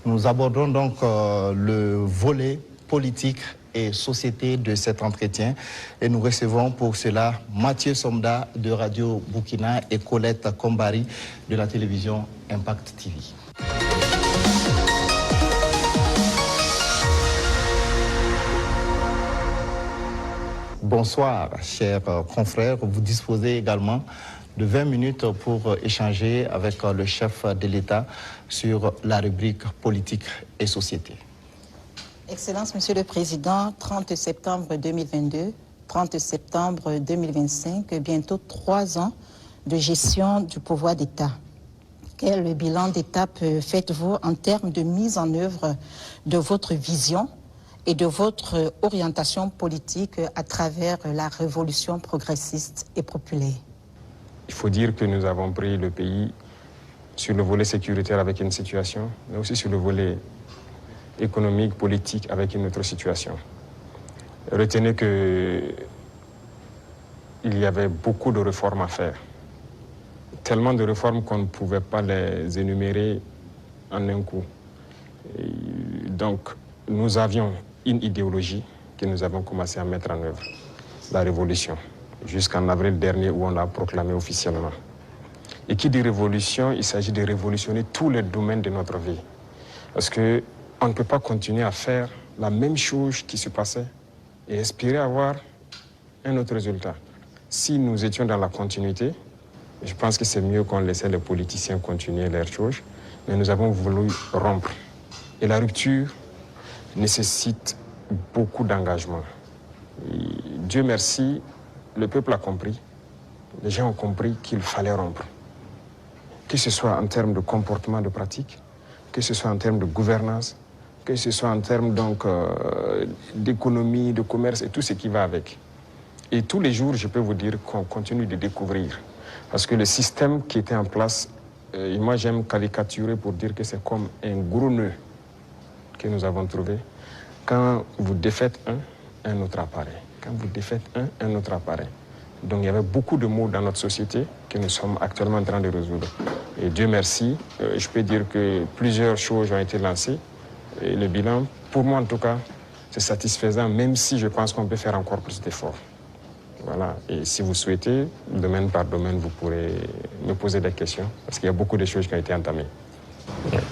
Nous abordons donc le volet politique et société de cet entretien et nous recevons pour cela Mathieu Somda de Radio Burkina et Colette Kombari de la télévision Impact TV. Bonsoir, chers confrères. Vous disposez également de 20 minutes pour échanger avec le chef de l'État sur la rubrique politique et société. Excellence, Monsieur le Président, 30 septembre 2022, 30 septembre 2025, bientôt 3 ans de gestion du pouvoir d'État. Quel bilan d'étape faites-vous en termes de mise en œuvre de votre vision et de votre orientation politique à travers la révolution progressiste et populaire? Il faut dire que nous avons pris le pays sur le volet sécuritaire avec une situation, mais aussi sur le volet économique, politique avec une autre situation. Retenez qu'il y avait beaucoup de réformes à faire. Tellement de réformes qu'on ne pouvait pas les énumérer en un coup. Et donc, nous avions une idéologie que nous avons commencé à mettre en œuvre, la révolution, jusqu'en avril dernier où on l'a proclamée officiellement. Et qui dit révolution, il s'agit de révolutionner tous les domaines de notre vie. Parce qu'on ne peut pas continuer à faire la même chose qui se passait et espérer avoir un autre résultat. Si nous étions dans la continuité, je pense que c'est mieux qu'on laissait les politiciens continuer leurs choses, mais nous avons voulu rompre. Et la rupture nécessite beaucoup d'engagement. Dieu merci, le peuple a compris, les gens ont compris qu'il fallait rompre. Que ce soit en termes de comportement, de pratique, que ce soit en termes de gouvernance, que ce soit en termes d'économie, de commerce et tout ce qui va avec. Et tous les jours, je peux vous dire qu'on continue de découvrir. Parce que le système qui était en place, moi j'aime caricaturer pour dire que c'est comme un gros nœud que nous avons trouvé. Quand vous défaites un autre apparaît. Quand vous défaites un autre apparaît. Donc il y avait beaucoup de maux dans notre société que nous sommes actuellement en train de résoudre. Et Dieu merci, je peux dire que plusieurs choses ont été lancées. Et le bilan, pour moi en tout cas, c'est satisfaisant, même si je pense qu'on peut faire encore plus d'efforts. Voilà. Et si vous souhaitez, domaine par domaine, vous pourrez me poser des questions, parce qu'il y a beaucoup de choses qui ont été entamées.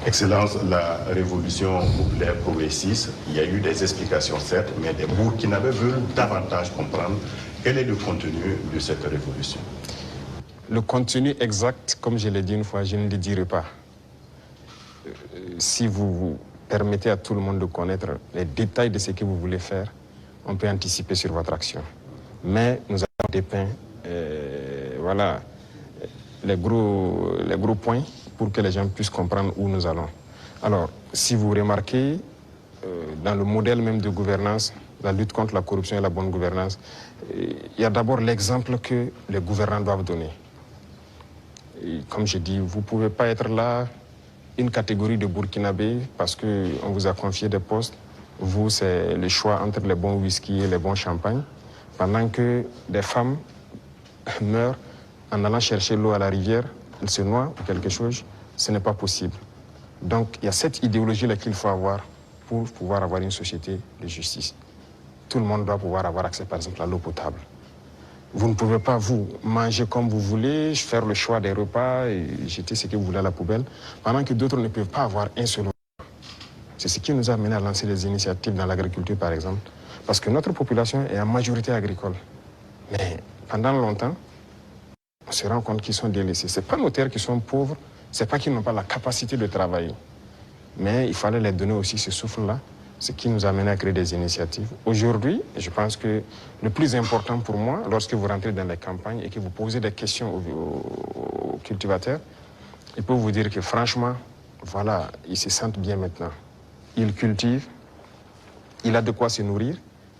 Excellence, la révolution populaire progressiste, il y a eu des explications certes, mais les Burkinabés veulent davantage comprendre quel est le contenu de cette révolution. Le contenu exact, comme je l'ai dit une fois, je ne le dirai pas. Si vous permettez à tout le monde de connaître les détails de ce que vous voulez faire, on peut anticiper sur votre action. Mais nous avons dépeint voilà, les gros points pour que les gens puissent comprendre où nous allons. Alors, si vous remarquez, dans le modèle même de gouvernance, la lutte contre la corruption et la bonne gouvernance, il y a d'abord l'exemple que les gouvernants doivent donner. Et comme je dis, vous ne pouvez pas être là, une catégorie de Burkinabés, parce qu'on vous a confié des postes. Vous, c'est le choix entre les bons whisky et les bons champagnes, pendant que des femmes meurent en allant chercher l'eau à la rivière, elles se noient ou quelque chose, ce n'est pas possible. Donc il y a cette idéologie-là qu'il faut avoir pour pouvoir avoir une société de justice. Tout le monde doit pouvoir avoir accès, par exemple, à l'eau potable. Vous ne pouvez pas, vous, manger comme vous voulez, faire le choix des repas et jeter ce que vous voulez à la poubelle, pendant que d'autres ne peuvent pas avoir un seul repas. C'est ce qui nous a amené à lancer des initiatives dans l'agriculture, par exemple, parce que notre population est en majorité agricole. Mais pendant longtemps, on se rend compte qu'ils sont délaissés. Ce n'est pas nos terres qui sont pauvres, ce n'est pas qu'ils n'ont pas la capacité de travailler. Mais il fallait les donner aussi ce souffle-là, ce qui nous a amené à créer des initiatives. Aujourd'hui, je pense que le plus important pour moi, lorsque vous rentrez dans les campagnes et que vous posez des questions aux cultivateurs, ils peuvent vous dire que franchement, voilà, ils se sentent bien maintenant. Ils cultivent, il a de quoi se nourrir,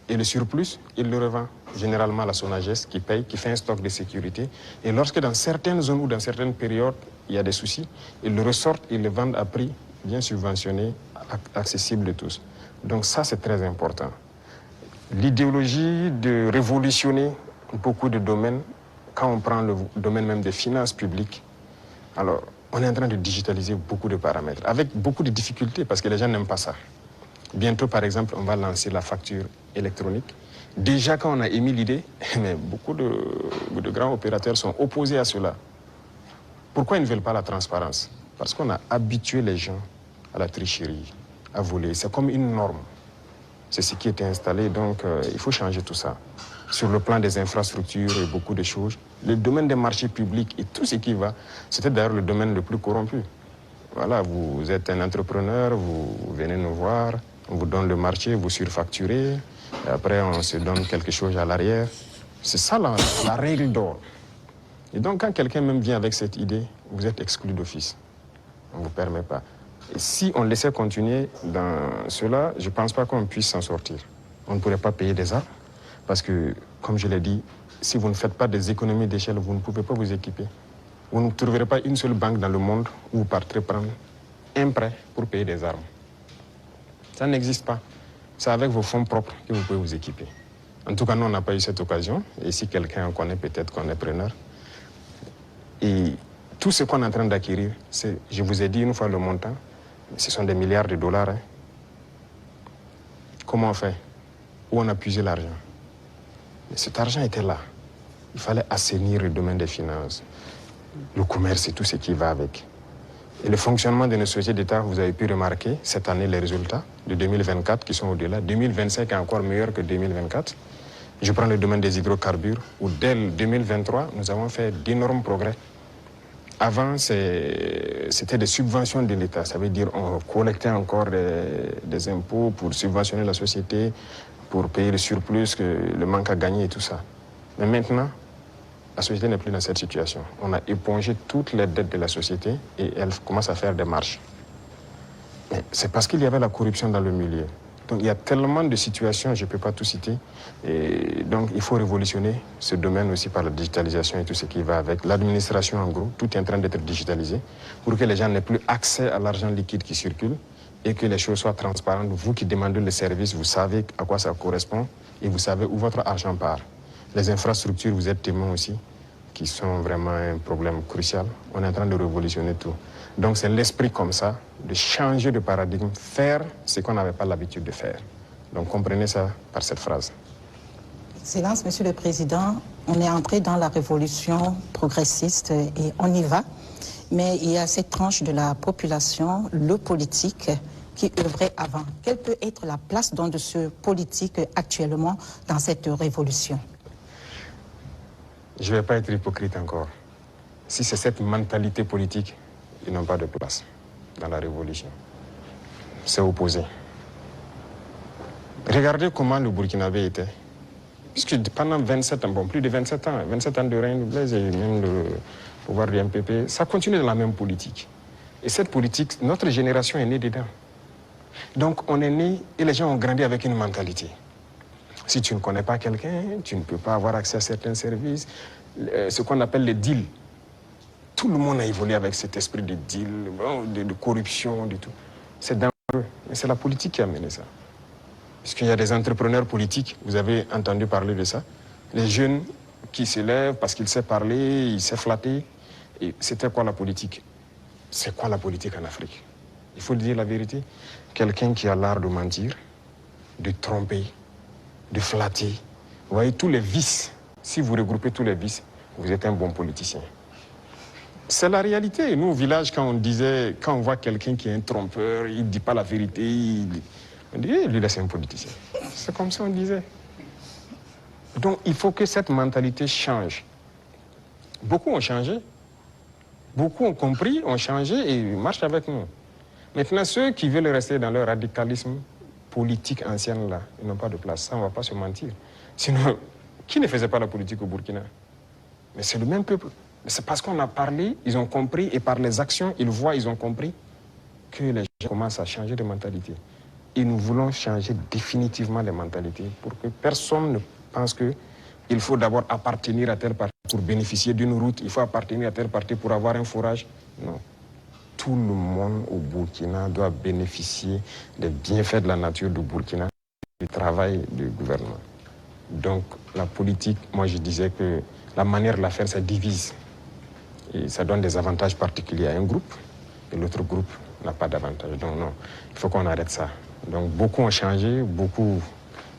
et le surplus, il le revend généralement à la Sonagès qui paye, qui fait un stock de sécurité. Et lorsque dans certaines zones ou dans certaines périodes, il y a des soucis, ils le ressortent, ils le vendent à prix bien subventionné, accessible de tous. Donc ça, c'est très important. L'idéologie de révolutionner beaucoup de domaines, quand on prend le domaine même des finances publiques, alors on est en train de digitaliser beaucoup de paramètres, avec beaucoup de difficultés, parce que les gens n'aiment pas ça. Bientôt, par exemple, on va lancer la facture électronique. Déjà, quand on a émis l'idée, mais beaucoup de grands opérateurs sont opposés à cela. Pourquoi ils ne veulent pas la transparence? Parce qu'on a habitué les gens à la tricherie, à voler. C'est comme une norme. C'est ce qui était installé, donc il faut changer tout ça. Sur le plan des infrastructures et beaucoup de choses, le domaine des marchés publics et tout ce qui va, c'était d'ailleurs le domaine le plus corrompu. Voilà, vous êtes un entrepreneur, vous venez nous voir, on vous donne le marché, vous surfacturez, et après on se donne quelque chose à l'arrière. C'est ça la règle d'or. Et donc quand quelqu'un même vient avec cette idée, vous êtes exclu d'office. On ne vous permet pas. Et si on laissait continuer dans cela, je ne pense pas qu'on puisse s'en sortir. On ne pourrait pas payer des armes, parce que, comme je l'ai dit, si vous ne faites pas des économies d'échelle, vous ne pouvez pas vous équiper. Vous ne trouverez pas une seule banque dans le monde où vous partirez prendre un prêt pour payer des armes. Ça n'existe pas. C'est avec vos fonds propres que vous pouvez vous équiper. En tout cas, nous, on n'a pas eu cette occasion. Et si quelqu'un en connaît, peut-être qu'on est preneur. Et tout ce qu'on est en train d'acquérir, c'est, je vous ai dit une fois le montant, ce sont des milliards de dollars. Hein. Comment on fait? Où on a puisé l'argent? Mais cet argent était là. Il fallait assainir le domaine des finances, le commerce et tout ce qui va avec. Et le fonctionnement de nos sociétés d'État, vous avez pu remarquer cette année les résultats de 2024 qui sont au-delà. 2025 est encore meilleur que 2024. Je prends le domaine des hydrocarbures où dès 2023, nous avons fait d'énormes progrès. Avant, c'était des subventions de l'État. Ça veut dire qu'on collectait encore des impôts pour subventionner la société, pour payer le surplus, le manque à gagner et tout ça. Mais maintenant, la société n'est plus dans cette situation. On a épongé toutes les dettes de la société et elle commence à faire des marches. Mais c'est parce qu'il y avait la corruption dans le milieu. Donc il y a tellement de situations, je ne peux pas tout citer. Et donc il faut révolutionner ce domaine aussi par la digitalisation et tout ce qui va avec. L'administration en gros, tout est en train d'être digitalisé pour que les gens n'aient plus accès à l'argent liquide qui circule et que les choses soient transparentes. Vous qui demandez le service, vous savez à quoi ça correspond et vous savez où votre argent part. Les infrastructures, vous êtes témoins aussi, qui sont vraiment un problème crucial. On est en train de révolutionner tout. Donc c'est l'esprit comme ça, de changer de paradigme, faire ce qu'on n'avait pas l'habitude de faire. Donc comprenez ça par cette phrase. Excellence, Monsieur le Président, on est entré dans la révolution progressiste et on y va. Mais il y a cette tranche de la population, le politique, qui œuvrait avant. Quelle peut être la place donc de ce politique actuellement dans cette révolution? Je ne vais pas être hypocrite encore. Si c'est cette mentalité politique, ils n'ont pas de place dans la révolution. C'est opposé. Regardez comment le Burkinabé était. Puisque pendant 27 ans, bon, plus de 27 ans de règne de Blaise et même le pouvoir du MPP, ça continue dans la même politique. Et cette politique, notre génération est née dedans. Donc on est né et les gens ont grandi avec une mentalité. Si tu ne connais pas quelqu'un, tu ne peux pas avoir accès à certains services. Ce qu'on appelle les deals. Tout le monde a évolué avec cet esprit de deal, de corruption, de tout. C'est dangereux. Mais c'est la politique qui a mené ça. Parce qu'il y a des entrepreneurs politiques, vous avez entendu parler de ça. Les jeunes qui se lèvent parce qu'ils savent parler, ils savent flatter. Et c'était quoi la politique? C'est quoi la politique en Afrique? Il faut dire la vérité. Quelqu'un qui a l'art de mentir, de tromper, de flatter. Vous voyez, tous les vices, si vous regroupez tous les vices, vous êtes un bon politicien. C'est la réalité. Nous, au village, quand on voit quelqu'un qui est un trompeur, il ne dit pas la vérité, on dit, lui, là, c'est un politicien. C'est comme ça on disait. Donc, il faut que cette mentalité change. Beaucoup ont changé. Beaucoup ont compris, ont changé et marchent avec nous. Maintenant, ceux qui veulent rester dans leur radicalisme politique ancienne, là, ils n'ont pas de place. Ça, on ne va pas se mentir. Sinon, qui ne faisait pas la politique au Burkina? Mais c'est le même peuple. C'est parce qu'on a parlé, ils ont compris, et par les actions, ils voient, ils ont compris que les gens commencent à changer de mentalité. Et nous voulons changer définitivement les mentalités pour que personne ne pense qu'il faut d'abord appartenir à tel parti pour bénéficier d'une route, il faut appartenir à tel parti pour avoir un forage. Non. Tout le monde au Burkina doit bénéficier des bienfaits de la nature du Burkina, du travail du gouvernement. Donc la politique, moi je disais que la manière de la faire, ça divise. Et ça donne des avantages particuliers à un groupe et l'autre groupe n'a pas d'avantage. Donc non, il faut qu'on arrête ça. Donc beaucoup ont changé, beaucoup...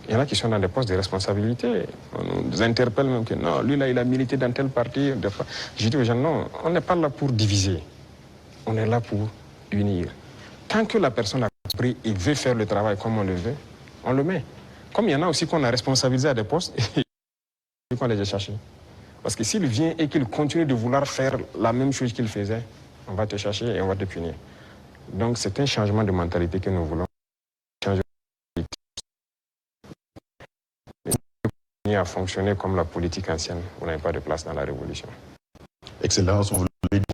Il y en a qui sont dans des postes de responsabilité. On nous interpelle même que non, lui là, il a milité dans tel parti. Je dis aux gens, non, on n'est pas là pour diviser. On est là pour unir. Tant que la personne a compris et veut faire le travail comme on le veut, on le met. Comme il y en a aussi qu'on a responsabilisé à des postes, et qu'on les a cherchés. Parce que s'il vient et qu'il continue de vouloir faire la même chose qu'il faisait, on va te chercher et on va te punir. Donc c'est un changement de mentalité que nous voulons. À fonctionner comme la politique ancienne, vous n'avez pas de place dans la révolution. Excellence, vous l'avez dit.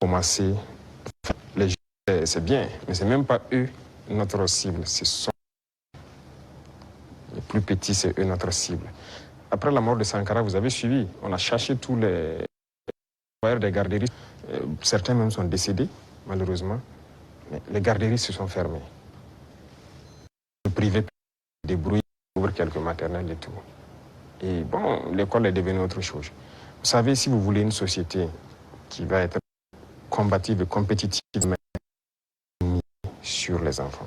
Commencer, les jeunes, c'est bien, mais c'est même pas eux notre cible, ce sont les plus petits, c'est eux notre cible. Après la mort de Sankara, vous avez suivi, on a cherché tous les foyers des garderies. Certains même sont décédés, malheureusement, mais les garderies se sont fermées. Le privé débrouille, ouvre quelques maternelles et tout. Et bon, l'école est devenue autre chose. Vous savez, si vous voulez une société qui va être combative et compétitive, mais sur les enfants.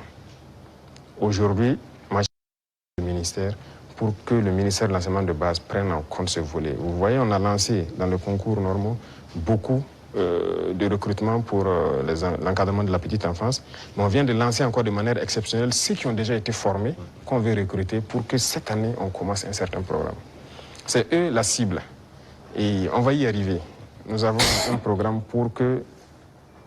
Aujourd'hui, moi, je suis le ministère pour que le ministère de l'enseignement de base prenne en compte ce volet. Vous voyez, on a lancé dans le concours normaux beaucoup de recrutement pour l'encadrement de la petite enfance, mais on vient de lancer encore de manière exceptionnelle ceux qui ont déjà été formés, qu'on veut recruter pour que cette année, on commence un certain programme. C'est eux la cible et on va y arriver. Nous avons un programme pour que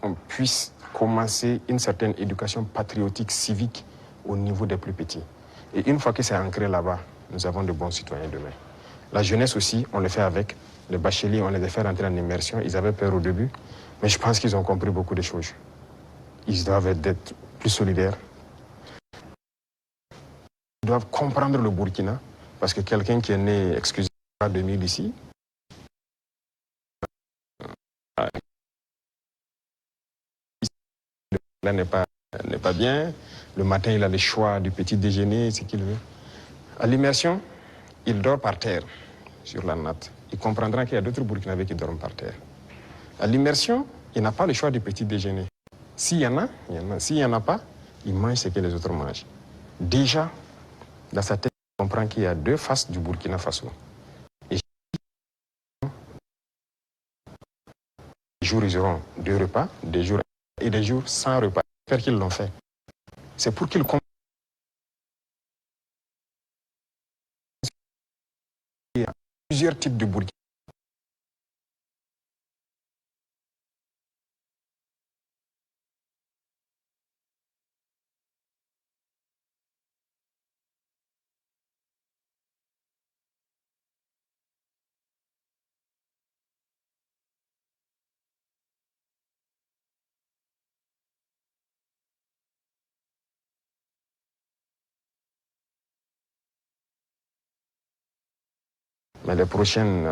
on puisse commencer une certaine éducation patriotique, civique au niveau des plus petits. Et une fois que c'est ancré là-bas, nous avons de bons citoyens demain. La jeunesse aussi, on le fait avec. Les bacheliers, on les a fait rentrer en immersion. Ils avaient peur au début, mais je pense qu'ils ont compris beaucoup de choses. Ils doivent être plus solidaires. Ils doivent comprendre le Burkina, parce que quelqu'un qui est né, excusez-moi, 2000 ici, là n'est pas bien. Le matin, il a le choix du petit déjeuner, ce qu'il veut. À l'immersion, il dort par terre, sur la natte. Il comprendra qu'il y a d'autres Burkinabés qui dorment par terre. À l'immersion, il n'a pas le choix du petit déjeuner. S'il y en a, il y en a. S'il n'y en a pas, il mange ce que les autres mangent. Déjà, dans sa tête, il comprend qu'il y a deux faces du Burkina Faso. Et des jours, ils auront 2 repas, des jours et des jours sans repas. J'espère qu'ils l'ont fait. C'est pour qu'ils comprennent qu'il y a plusieurs types de Burkina. Mais les prochaines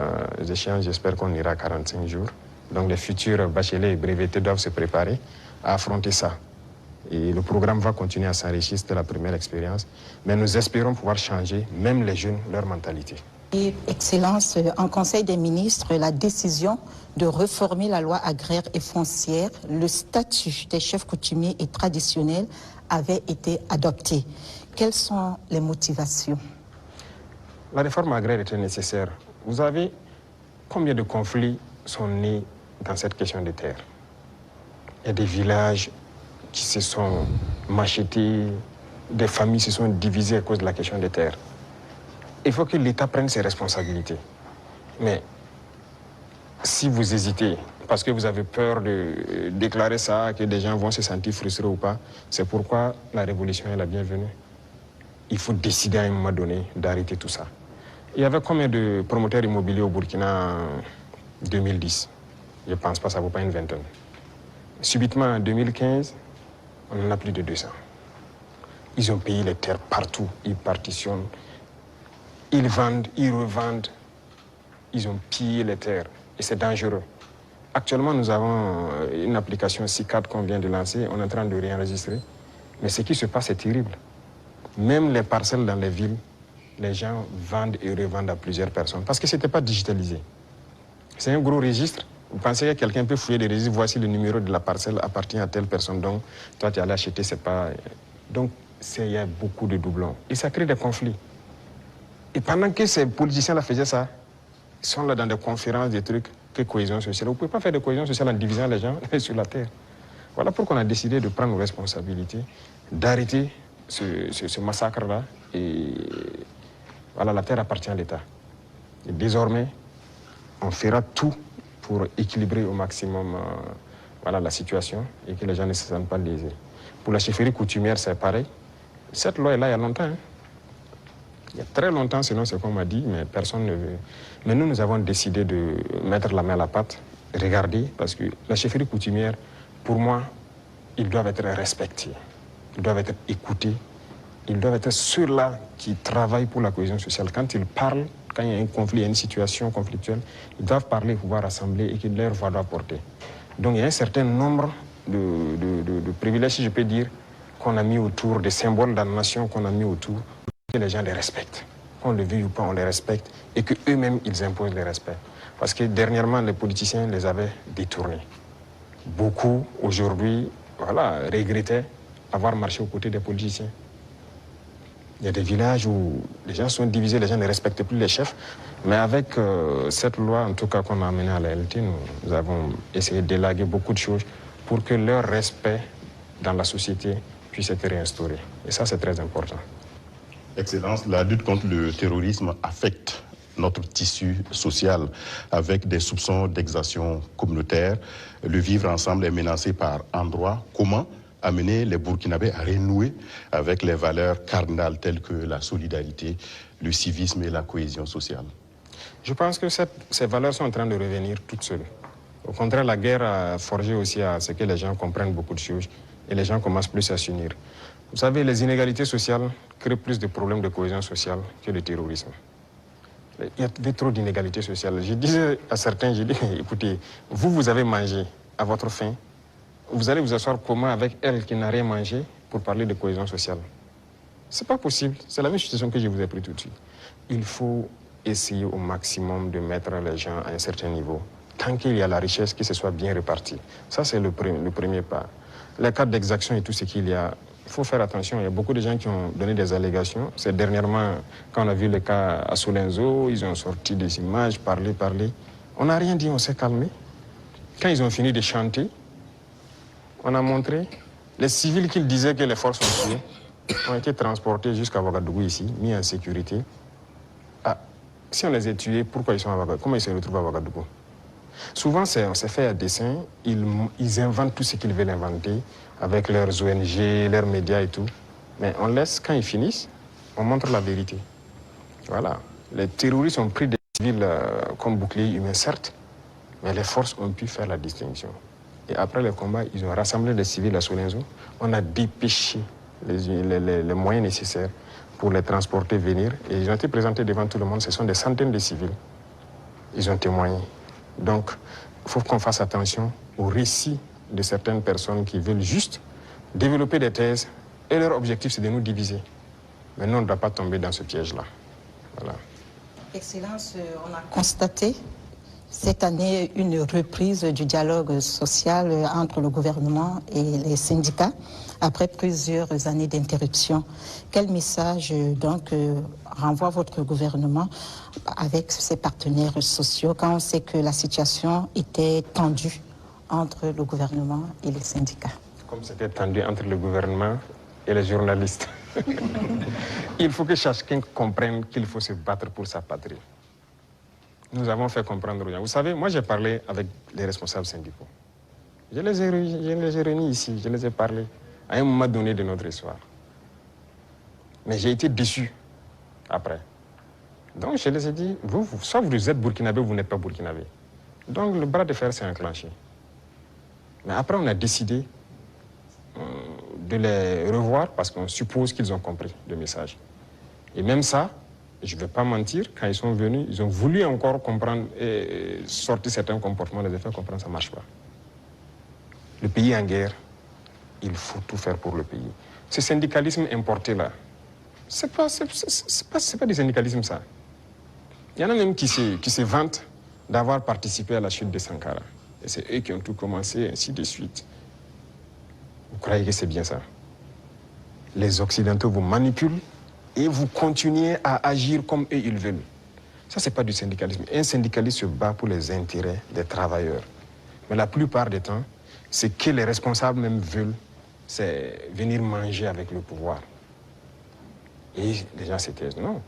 échéances, j'espère qu'on ira à 45 jours. Donc les futurs bacheliers et brevetés doivent se préparer à affronter ça. Et le programme va continuer à s'enrichir, c'était la première expérience. Mais nous espérons pouvoir changer, même les jeunes, leur mentalité. Et, Excellence, en Conseil des ministres, la décision de réformer la loi agraire et foncière, le statut des chefs coutumiers et traditionnels avait été adopté. Quelles sont les motivations? La réforme agraire était nécessaire. Vous savez combien de conflits sont nés dans cette question de terre? Il y a des villages qui se sont machetés, des familles se sont divisées à cause de la question des terres. Il faut que l'État prenne ses responsabilités. Mais si vous hésitez, parce que vous avez peur de déclarer ça, que des gens vont se sentir frustrés ou pas, c'est pourquoi la révolution est la bienvenue. Il faut décider à un moment donné d'arrêter tout ça. Il y avait combien de promoteurs immobiliers au Burkina en 2010? Je ne pense pas, ça ne vaut pas une vingtaine. Subitement, en 2015, on en a plus de 200. Ils ont payé les terres partout. Ils partitionnent. Ils vendent, ils revendent. Ils ont pillé les terres. Et c'est dangereux. Actuellement, nous avons une application CICAD qu'on vient de lancer. On est en train de réenregistrer. Mais ce qui se passe est terrible. Même les parcelles dans les villes, les gens vendent et revendent à plusieurs personnes. Parce que ce n'était pas digitalisé. C'est un gros registre. Vous pensez que quelqu'un peut fouiller des registres, voici le numéro de la parcelle appartient à telle personne. Donc, toi, tu es allé acheter, c'est pas... Donc, il y a beaucoup de doublons. Et ça crée des conflits. Et pendant que ces politiciens-là faisaient ça, ils sont là dans des conférences, des trucs, que cohésion sociale. Vous ne pouvez pas faire de cohésion sociale en divisant les gens sur la terre. Voilà pourquoi on a décidé de prendre nos responsabilités, d'arrêter ce massacre-là. Et voilà, la terre appartient à l'État. Et désormais, on fera tout pour équilibrer au maximum voilà, la situation et que les gens ne se sentent pas lésés. Pour la chefferie coutumière, c'est pareil. Cette loi est là il y a longtemps. Hein. Il y a très longtemps, selon ce qu'on m'a dit, mais personne ne veut. Mais nous avons décidé de mettre la main à la pâte, regarder, parce que la chefferie coutumière, pour moi, ils doivent être respectés, ils doivent être écoutés, ils doivent être ceux-là qui travaillent pour la cohésion sociale. Quand ils parlent, quand il y a un conflit, il y a une situation conflictuelle, ils doivent parler, pouvoir rassembler et que leur voix doit porter. Donc il y a un certain nombre de privilèges, si je peux dire, qu'on a mis autour, des symboles de la nation qu'on a mis autour, que les gens les respectent. Qu'on le veuille ou pas, on les respecte et qu'eux-mêmes, ils imposent le respect. Parce que dernièrement, les politiciens les avaient détournés. Beaucoup, aujourd'hui, voilà, regrettaient avoir marché aux côtés des politiciens. Il y a des villages où les gens sont divisés, les gens ne respectent plus les chefs. Mais avec cette loi, en tout cas qu'on a amenée à la LT, nous avons essayé d'élaguer beaucoup de choses pour que leur respect dans la société puisse être réinstauré. Et ça, c'est très important. Excellence, la lutte contre le terrorisme affecte notre tissu social avec des soupçons d'exaction communautaire. Le vivre ensemble est menacé par endroits. Comment amener les Burkinabés à renouer avec les valeurs cardinales telles que la solidarité, le civisme et la cohésion sociale? Je pense que ces valeurs sont en train de revenir toutes seules. Au contraire, la guerre a forgé aussi à ce que les gens comprennent beaucoup de choses et les gens commencent plus à s'unir. Vous savez, les inégalités sociales créent plus de problèmes de cohésion sociale que le terrorisme. Il y avait trop d'inégalités sociales. Je disais à certains, je dis, écoutez, vous avez mangé à votre faim. Vous allez vous asseoir comment avec elle qui n'a rien mangé pour parler de cohésion sociale? C'est pas possible. C'est la même situation que je vous ai pris tout de suite. Il faut essayer au maximum de mettre les gens à un certain niveau. Tant qu'il y a la richesse, que ce soit bien réparti. Ça, c'est le premier pas. Les cas d'exaction et tout ce qu'il y a, il faut faire attention. Il y a beaucoup de gens qui ont donné des allégations. C'est dernièrement, quand on a vu le cas à Solenzo, ils ont sorti des images, parlé. On n'a rien dit, on s'est calmé. Quand ils ont fini de chanter, on a montré les civils qu'ils disaient que les forces ont tués ont été transportés jusqu'à Ouagadougou ici, mis en sécurité. Ah, si on les a tués, pourquoi ils sont à Ouagadougou? Comment ils se retrouvent à Ouagadougou? Souvent, c'est fait à dessein. Ils inventent tout ce qu'ils veulent inventer avec leurs ONG, leurs médias et tout. Mais on laisse, quand ils finissent, on montre la vérité. Voilà. Les terroristes ont pris des civils comme boucliers humains, certes, mais les forces ont pu faire la distinction. Et après le combat, ils ont rassemblé les civils à Solenzo. On a dépêché les moyens nécessaires pour les transporter, venir. Et ils ont été présentés devant tout le monde. Ce sont des centaines de civils. Ils ont témoigné. Donc, il faut qu'on fasse attention aux récits de certaines personnes qui veulent juste développer des thèses. Et leur objectif, c'est de nous diviser. Mais nous, on ne doit pas tomber dans ce piège-là. Voilà. Excellence, on a constaté cette année une reprise du dialogue social entre le gouvernement et les syndicats après plusieurs années d'interruption. Quel message donc renvoie votre gouvernement avec ses partenaires sociaux quand on sait que la situation était tendue entre le gouvernement et les syndicats? Comme c'était tendu entre le gouvernement et les journalistes. Il faut que chacun comprenne qu'il faut se battre pour sa patrie. Nous avons fait comprendre aux gens. Vous savez, moi j'ai parlé avec les responsables syndicaux. Je les ai réunis ici, je les ai parlé à un moment donné de notre histoire. Mais j'ai été déçu après. Donc je les ai dit, soit vous êtes burkinabé ou vous n'êtes pas burkinabé. Donc le bras de fer s'est enclenché. Mais après on a décidé de les revoir parce qu'on suppose qu'ils ont compris le message. Et même ça, je ne vais pas mentir, quand ils sont venus, ils ont voulu encore comprendre et sortir certains comportements, les faire comprendre, ça ne marche pas. Le pays est en guerre, il faut tout faire pour le pays. Ce syndicalisme importé là, c'est pas du syndicalisme ça. Il y en a même qui se vantent d'avoir participé à la chute de Sankara. Et c'est eux qui ont tout commencé, ainsi de suite. Vous croyez que c'est bien ça? Les Occidentaux vous manipulent et vous continuez à agir comme eux ils veulent. Ça, c'est pas du syndicalisme. Un syndicaliste se bat pour les intérêts des travailleurs. Mais la plupart des temps, ce que les responsables même veulent, c'est venir manger avec le pouvoir. Et les gens se taisent. Non.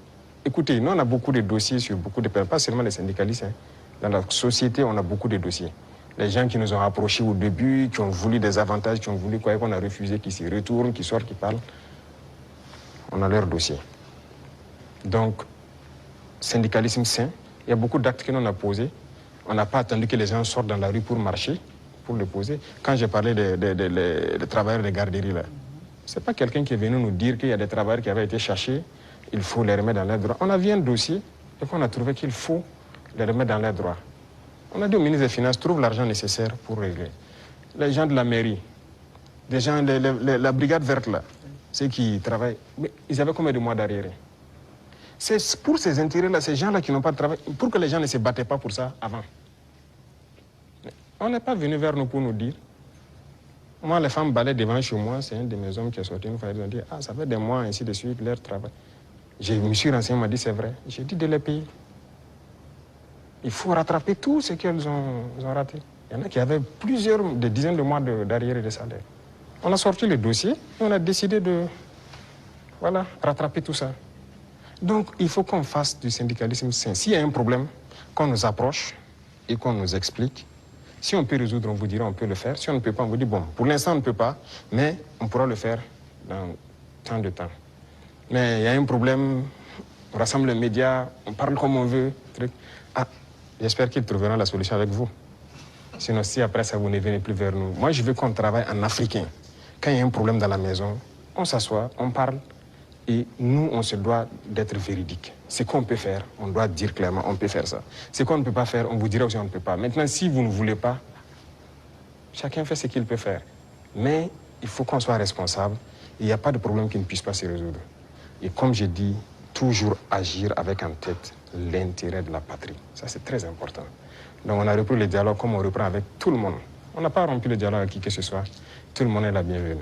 Écoutez, nous, on a beaucoup de dossiers sur beaucoup de personnes, pas seulement les syndicalistes. Hein. Dans la société, on a beaucoup de dossiers. Les gens qui nous ont approchés au début, qui ont voulu des avantages, qui ont voulu quoi, qu'on a refusé, qui s'y retournent, qui sortent, qui parlent. On a leur dossier. Donc, syndicalisme sain, il y a beaucoup d'actes que l'on a posés. On n'a pas attendu que les gens sortent dans la rue pour marcher, pour le poser. Quand j'ai parlé des travailleurs des garderies, là, ce n'est pas quelqu'un qui est venu nous dire qu'il y a des travailleurs qui avaient été cherchés, il faut les remettre dans leurs droits. On a vu un dossier et qu'on a trouvé qu'il faut les remettre dans leurs droits. On a dit au ministre des Finances, trouve l'argent nécessaire pour régler. Les gens de la mairie, les gens, la brigade verte là, ceux qui travaillent, mais ils avaient combien de mois d'arriérés? C'est pour ces intérêts-là, ces gens-là qui n'ont pas de travail, pour que les gens ne se battaient pas pour ça avant. On n'est pas venu vers nous pour nous dire. Moi, les femmes balaient devant chez moi, c'est un de mes hommes qui est sorti une fois, ils ont dit, ah, ça fait des mois, ainsi de suite, leur travail. Je me suis renseigné, on m'a dit, c'est vrai. J'ai dit de les payer. Il faut rattraper tout ce qu'elles ont raté. Il y en a qui avaient des dizaines de mois d'arriérés de salaire. On a sorti le dossier et on a décidé de rattraper tout ça. Donc, il faut qu'on fasse du syndicalisme sain. S'il y a un problème, qu'on nous approche et qu'on nous explique. Si on peut résoudre, on vous dira on peut le faire. Si on ne peut pas, on vous dit bon, pour l'instant on ne peut pas, mais on pourra le faire dans tant de temps. Mais il y a un problème, on rassemble les médias, on parle comme on veut. Ah, j'espère qu'ils trouveront la solution avec vous. Sinon, si après ça, vous ne venez plus vers nous. Moi, je veux qu'on travaille en africain. Quand il y a un problème dans la maison, on s'assoit, on parle. Et nous, on se doit d'être véridique. Ce qu'on peut faire, on doit dire clairement, on peut faire ça. Ce qu'on ne peut pas faire, on vous dira aussi on ne peut pas. Maintenant, si vous ne voulez pas, chacun fait ce qu'il peut faire. Mais il faut qu'on soit responsable. Il n'y a pas de problème qui ne puisse pas se résoudre. Et comme j'ai dit, toujours agir avec en tête l'intérêt de la patrie. Ça, c'est très important. Donc, on a repris le dialogue comme on reprend avec tout le monde. On n'a pas rompu le dialogue avec qui que ce soit. Tout le monde est la bienvenue.